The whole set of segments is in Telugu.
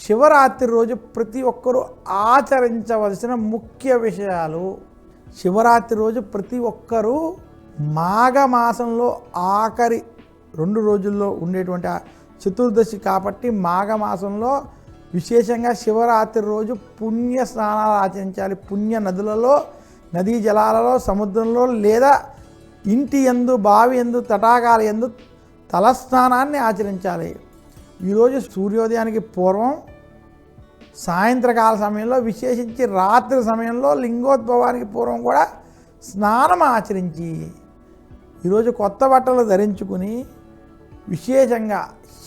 శివరాత్రి రోజు ప్రతి ఒక్కరూ ఆచరించవలసిన ముఖ్య విషయాలు. శివరాత్రి రోజు ప్రతి ఒక్కరూ మాఘమాసంలో ఆఖరి 2 రోజుల్లో ఉండేటువంటి చతుర్దశి కాబట్టి మాఘమాసంలో విశేషంగా శివరాత్రి రోజు పుణ్య స్నానాలు ఆచరించాలి. పుణ్య నదులలో, నదీ జలాలలో, సముద్రంలో లేదా ఇంటి యందు, బావి యందు, తటాకాల యందు తలస్నానాన్ని ఆచరించాలి. ఈరోజు సూర్యోదయానికి పూర్వం, సాయంత్రకాల సమయంలో, విశేషించి రాత్రి సమయంలో, లింగోద్భవానికి పూర్వం కూడా స్నానం ఆచరించి ఈరోజు కొత్త బట్టలు ధరించుకుని విశేషంగా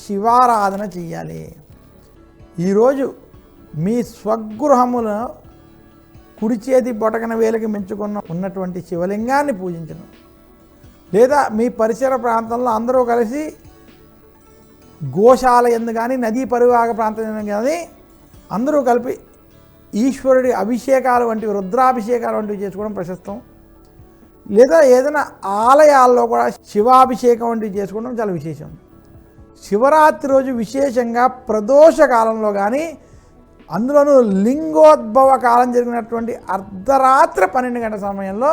శివారాధన చెయ్యాలి. ఈరోజు మీ స్వగృహములో కుడి చేతి బొటకన వేలికి మించుకున్న ఉన్నటువంటి శివలింగాన్ని పూజించడం, లేదా మీ పరిసర ప్రాంతంలో అందరూ కలిసి గోశాల యందు కానీ, నదీ పరివాహక ప్రాంతం కానీ అందరూ కలిపి ఈశ్వరుడి అభిషేకాలు వంటివి, రుద్రాభిషేకాలు వంటివి చేసుకోవడం ప్రశస్తం. లేదా ఏదైనా ఆలయాల్లో కూడా శివాభిషేకం వంటివి చేసుకోవడం చాలా విశేషం. శివరాత్రి రోజు విశేషంగా ప్రదోష కాలంలో కానీ, అందులోనూ లింగోద్భవ కాలం జరిగినటువంటి అర్ధరాత్రి 12 గంటల సమయంలో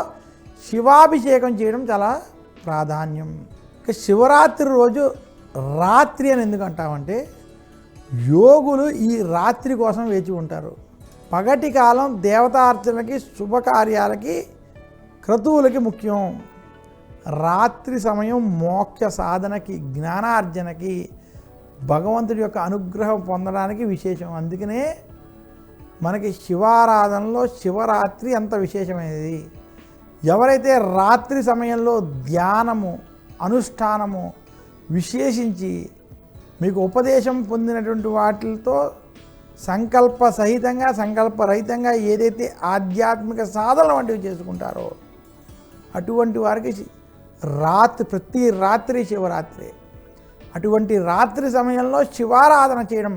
శివాభిషేకం చేయడం చాలా ప్రాధాన్యం. ఇక శివరాత్రి రోజు రాత్రి అని ఎందుకు అంటామంటే, యోగులు ఈ రాత్రి కోసం వేచి ఉంటారు. పగటి కాలం దేవతార్చనకి, శుభకార్యాలకి, క్రతువులకి ముఖ్యం. రాత్రి సమయం మోక్ష సాధనకి, జ్ఞానార్జనకి, భగవంతుడి యొక్క అనుగ్రహం పొందడానికి విశేషం. అందుకనే మనకి శివారాధనలో శివరాత్రి అంత విశేషమైనది. ఎవరైతే రాత్రి సమయంలో ధ్యానము, అనుష్ఠానము విశేషించి మీకు ఉపదేశం పొందినటువంటి వాటితో సంకల్ప సహితంగా, సంకల్పరహితంగా ఏదైతే ఆధ్యాత్మిక సాధనలు వంటివి చేసుకుంటారో అటువంటి వారికి ప్రతి రాత్రి శివరాత్రి. అటువంటి రాత్రి సమయంలో శివారాధన చేయడం,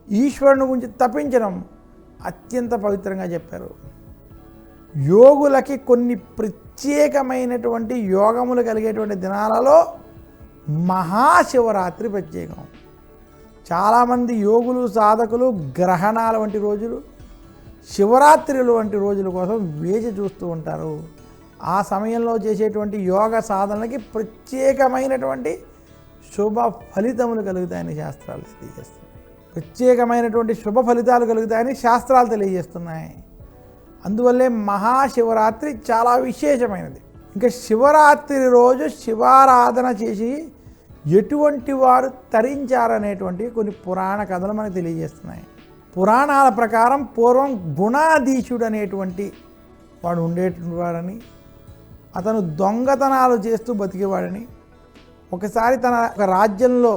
ఈశ్వరుని గురించి తపించడం అత్యంత పవిత్రంగా చెప్పారు. యోగులకి కొన్ని ప్రత్యేకమైనటువంటి యోగములు కలిగేటువంటి దినాలలో మహాశివరాత్రి ప్రత్యేకం. చాలామంది యోగులు, సాధకులు గ్రహణాల వంటి రోజులు, శివరాత్రులు వంటి రోజుల కోసం వేచి చూస్తూ ఉంటారు. ఆ సమయంలో చేసేటువంటి యోగ సాధనలకి ప్రత్యేకమైనటువంటి శుభ ఫలితములు కలుగుతాయని శాస్త్రాలు తెలియజేస్తున్నాయి. ప్రత్యేకమైనటువంటి శుభ ఫలితాలు కలుగుతాయని శాస్త్రాలు తెలియజేస్తున్నాయి. అందువల్లే మహాశివరాత్రి చాలా విశేషమైనది. ఇంకా శివరాత్రి రోజు శివారాధన చేసి ఎటువంటి వారు తరించారనేటువంటి కొన్ని పురాణ కథలు మనకు తెలియజేస్తున్నాయి. పురాణాల ప్రకారం పూర్వం గుణాధీశుడు అనేటువంటి వాడు ఉండేటువంటి వాడని, అతను దొంగతనాలు చేస్తూ బతికేవాడని, ఒకసారి తన రాజ్యంలో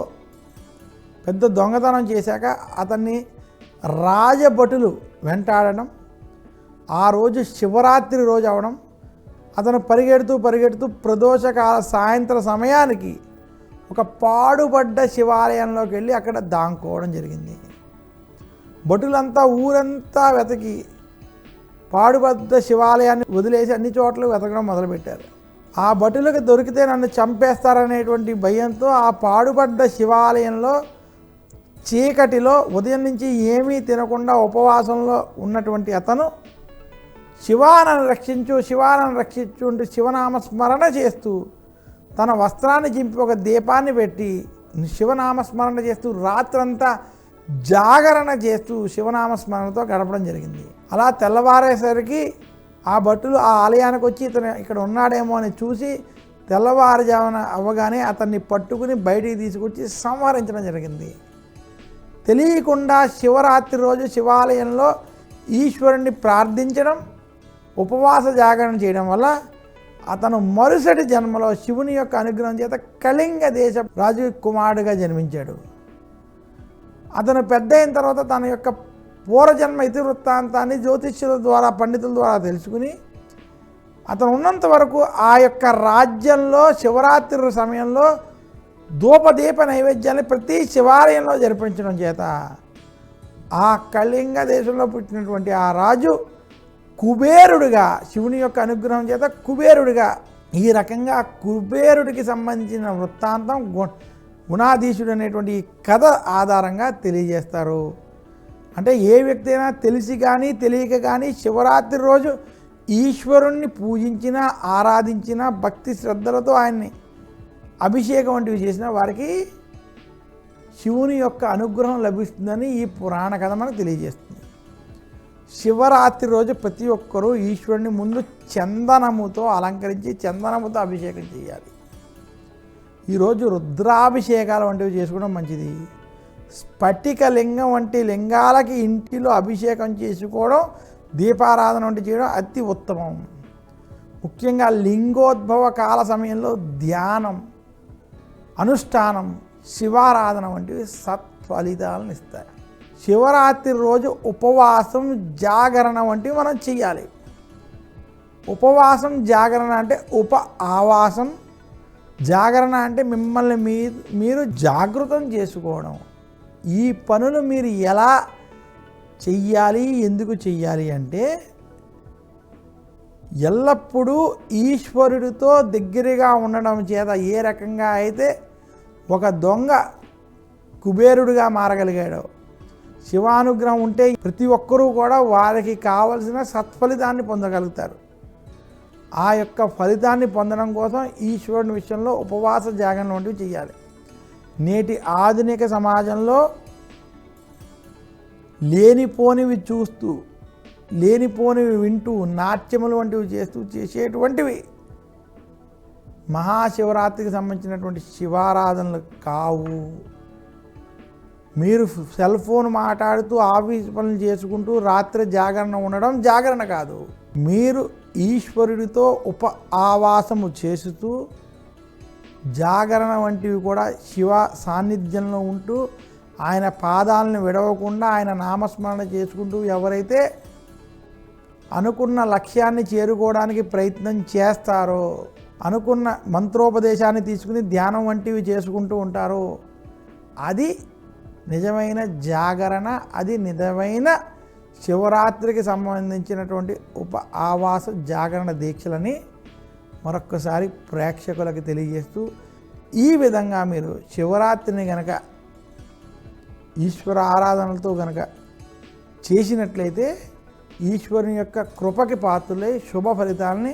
పెద్ద దొంగతనం చేశాక అతన్ని రాజభటులు వెంటాడడం, ఆ రోజు శివరాత్రి రోజు అవడం, అతను పరిగెడుతూ ప్రదోషకాల సాయంత్ర సమయానికి ఒక పాడుపడ్డ శివాలయంలోకి వెళ్ళి అక్కడ దాంకోవడం జరిగింది. భటులంతా ఊరంతా వెతికి పాడుపడ్డ శివాలయాన్ని వదిలేసి అన్ని చోట్ల వెతకడం మొదలుపెట్టారు. ఆ భటులకు దొరికితే నన్ను చంపేస్తారనేటువంటి భయంతో ఆ పాడుపడ్డ శివాలయంలో చీకటిలో ఉదయం నుంచి ఏమీ తినకుండా ఉపవాసంలో ఉన్నటువంటి అతను శివానను రక్షించు అంటూ శివనామస్మరణ చేస్తూ తన వస్త్రాన్ని చింపి ఒక దీపాన్ని పెట్టి శివనామస్మరణ చేస్తూ రాత్రంతా జాగరణ చేస్తూ శివనామస్మరణతో గడపడం జరిగింది. అలా తెల్లవారేసరికి ఆ భటులు ఆ ఆలయానికి వచ్చి ఇతను ఇక్కడ ఉన్నాడేమో అని చూసి తెల్లవారుజామున అవ్వగానే అతన్ని పట్టుకుని బయటికి తీసుకొచ్చి సంహరించడం జరిగింది. తెలియకుండా శివరాత్రి రోజు శివాలయంలో ఈశ్వరుణ్ణి ప్రార్థించడం, ఉపవాస జాగరణ చేయడం వల్ల అతను మరుసటి జన్మలో శివుని యొక్క అనుగ్రహం చేత కళింగ దేశ రాజు కుమారుడిగా జన్మించాడు. అతను పెద్ద అయిన తర్వాత తన యొక్క పూర్వజన్మ ఇతివృత్తాంతాన్ని జ్యోతిష్యుల ద్వారా, పండితుల ద్వారా తెలుసుకుని అతను ఉన్నంత వరకు ఆ యొక్క రాజ్యంలో శివరాత్రి సమయంలో ధూపదీప నైవేద్యాన్ని ప్రతి శివాలయంలో జరిపించడం చేత ఆ కళింగ దేశంలో పుట్టినటువంటి ఆ రాజు కుబేరుడిగా, శివుని యొక్క అనుగ్రహం చేత కుబేరుడిగా, ఈ రకంగా కుబేరుడికి సంబంధించిన వృత్తాంతం గుణాధీశుడు అనేటువంటి ఈ కథ ఆధారంగా తెలియజేస్తారు. అంటే ఏ వ్యక్తి అయినా తెలిసి కానీ తెలియక కానీ శివరాత్రి రోజు ఈశ్వరుణ్ణి పూజించినా ఆరాధించినా భక్తి శ్రద్ధలతో ఆయన్ని అభిషేకం వంటివి చేసిన వారికి శివుని యొక్క అనుగ్రహం లభిస్తుందని ఈ పురాణ కథ మనకు తెలియజేస్తుంది. శివరాత్రి రోజు ప్రతి ఒక్కరూ ఈశ్వరుని ముందు చందనముతో అలంకరించి చందనముతో అభిషేకం చేయాలి. ఈరోజు రుద్రాభిషేకాలు వంటివి చేసుకోవడం మంచిది. స్ఫటిక లింగం వంటి లింగాలకి ఇంటిలో అభిషేకం చేసుకోవడం, దీపారాధన వంటి చేయడం అతి ఉత్తమం. ముఖ్యంగా లింగోద్భవ కాల సమయంలో ధ్యానం, అనుష్ఠానం, శివారాధన వంటివి సత్ఫలితాలను ఇస్తాయి. శివరాత్రి రోజు ఉపవాసం, జాగరణ వంటివి మనం చేయాలి. ఉపవాసం, జాగరణ అంటే ఆవాసం, జాగరణ అంటే మిమ్మల్ని మీరు జాగృతం చేసుకోవడం. ఈ పనులు మీరు ఎలా చెయ్యాలి, ఎందుకు చెయ్యాలి అంటే ఎల్లప్పుడూ ఈశ్వరుడితో దగ్గరగా ఉండడం చేత ఏ రకంగా అయితే ఒక దొంగ కుబేరుడిగా మారగలిగాడో, శివానుగ్రహం ఉంటే ప్రతి ఒక్కరూ కూడా వారికి కావలసిన సత్ఫలితాన్ని పొందగలుగుతారు. ఆ యొక్క ఫలితాన్ని పొందడం కోసం ఈశ్వరుని విషయంలో ఉపవాస జాగరణ వంటివి చేయాలి. నేటి ఆధునిక సమాజంలో లేనిపోనివి చూస్తూ, లేనిపోనివి వింటూ, నాట్యములు వంటివి చేస్తూ చేసేటువంటివి మహాశివరాత్రికి సంబంధించినటువంటి శివారాధనలు కావు. మీరు సెల్ ఫోన్ మాట్లాడుతూ ఆఫీస్ పనులు చేసుకుంటూ రాత్రి జాగరణ ఉండడం జాగరణ కాదు. మీరు ఈశ్వరుడితో ఆవాసము చేస్తూ జాగరణ వంటివి కూడా శివ సాన్నిధ్యంలో ఉంటూ ఆయన పాదాలను విడవకుండా ఆయన నామస్మరణ చేసుకుంటూ ఎవరైతే అనుకున్న లక్ష్యాన్ని చేరుకోవడానికి ప్రయత్నం చేస్తారో, అనుకున్న మంత్రోపదేశాన్ని తీసుకుని ధ్యానం వంటివి చేసుకుంటూ ఉంటారో, అది నిజమైన జాగరణ, అది నిజమైన శివరాత్రికి సంబంధించినటువంటి ఆవాస జాగరణ దీక్షలని మరొక్కసారి ప్రేక్షకులకు తెలియజేస్తూ, ఈ విధంగా మీరు శివరాత్రిని గనక ఈశ్వర ఆరాధనలతో గనక చేసినట్లయితే ఈశ్వరుని యొక్క కృపకి పాత్రులై శుభ ఫలితాలని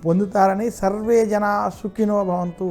పొందుతారని సర్వే జనా సుఖినో భవంతు.